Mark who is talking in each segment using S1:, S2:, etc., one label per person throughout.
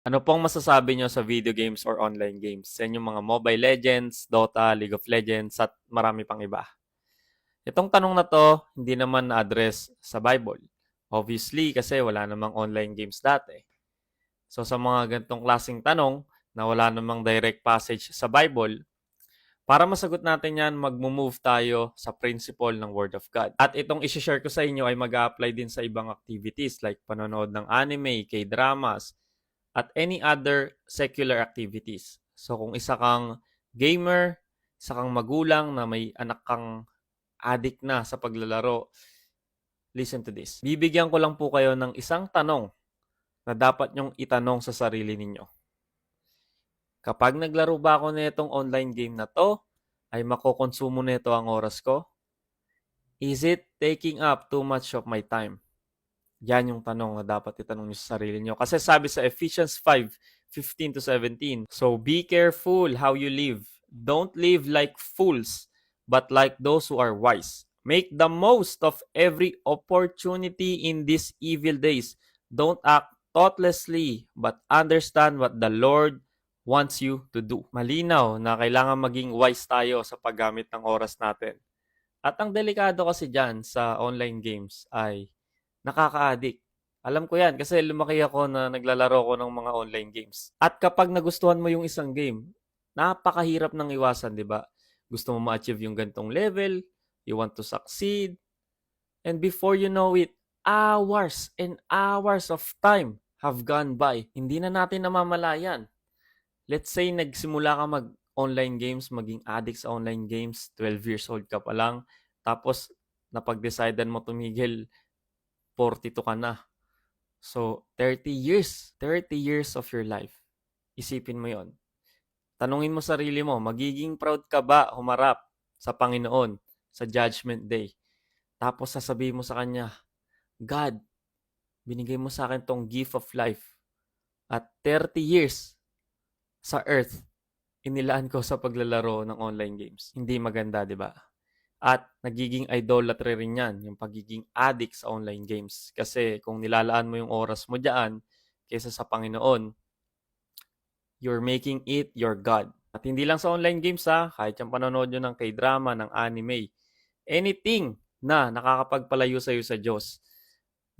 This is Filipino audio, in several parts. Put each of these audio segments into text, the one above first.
S1: Ano pong masasabi nyo sa video games or online games? Sa inyong mga Mobile Legends, Dota, League of Legends, at marami pang iba. Itong tanong na to, hindi naman na-address sa Bible. Obviously, kasi wala namang online games dati. So sa mga ganitong klaseng tanong na wala namang direct passage sa Bible, para masagot natin yan, mag-move tayo sa principle ng Word of God. At itong isi-share ko sa inyo ay mag-apply din sa ibang activities like panonood ng anime, K-dramas, at any other secular activities. So kung isa kang gamer, isa kang magulang na may anak kang addict na sa paglalaro, listen to this. Bibigyan ko lang po kayo ng isang tanong na dapat nyong itanong sa sarili ninyo. Kapag naglaro ba ako nitong online game na to, ay makokonsumo nito ang oras ko? Is it taking up too much of my time? Yan yung tanong na dapat itanong nyo sa sarili nyo. Kasi sabi sa Ephesians 5:15-17, so be careful how you live. Don't live like fools, but like those who are wise. Make the most of every opportunity in these evil days. Don't act thoughtlessly, but understand what the Lord wants you to do. Malinaw na kailangan maging wise tayo sa paggamit ng oras natin. At ang delikado kasi dyan sa online games ay nakaka-addict. Alam ko yan kasi lumaki ako na naglalaro ko ng mga online games. At kapag nagustuhan mo yung isang game, napakahirap nang iwasan, di ba? Gusto mo ma-achieve yung gantong level, you want to succeed, and before you know it, hours and hours of time have gone by. Hindi na natin namamalayan. Let's say nagsimula ka mag-online games, maging addict sa online games, 12 years old ka pa lang, tapos napag-decidean mo tumigil, 42 ka na. So, 30 years of your life. Isipin mo yon. Tanungin mo sarili mo, magiging proud ka ba humarap sa Panginoon sa Judgment Day? Tapos sasabihin mo sa Kanya, God, binigay mo sa akin tong gift of life. At 30 years sa earth, inilaan ko sa paglalaro ng online games. Hindi maganda, di ba? At nagiging idolatry rin yan, yung pagiging addict sa online games. Kasi kung nilalaan mo yung oras mo dyan, kaysa sa Panginoon, you're making it your God. At hindi lang sa online games ha, kahit yung panonood nyo ng K-drama, ng anime, anything na nakakapagpalayo sa'yo sa Diyos,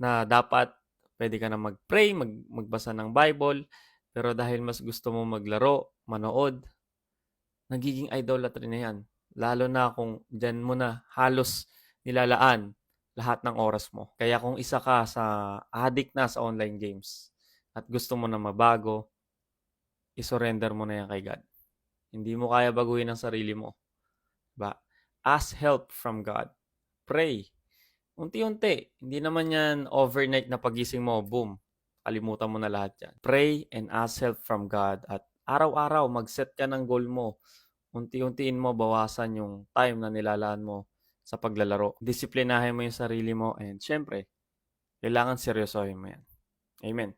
S1: na dapat pwede ka na mag-pray, magbasa ng Bible, pero dahil mas gusto mo maglaro, manood, nagiging idolatry na yan. Lalo na kung dyan mo na halos nilalaan lahat ng oras mo. Kaya kung isa ka sa addict na sa online games at gusto mo na mabago, isurrender mo na yan kay God. Hindi mo kaya baguhin ang sarili mo. Diba? Ask help from God. Pray. Unti-unti. Hindi naman yan overnight na pagising mo, boom, kalimutan mo na lahat yan. Pray and ask help from God at araw-araw mag-set ka ng goal mo. Unti-untiin mo bawasan yung time na nilalaan mo sa paglalaro. Disiplinahin mo yung sarili mo and syempre, kailangan seryosohin mo yan. Amen.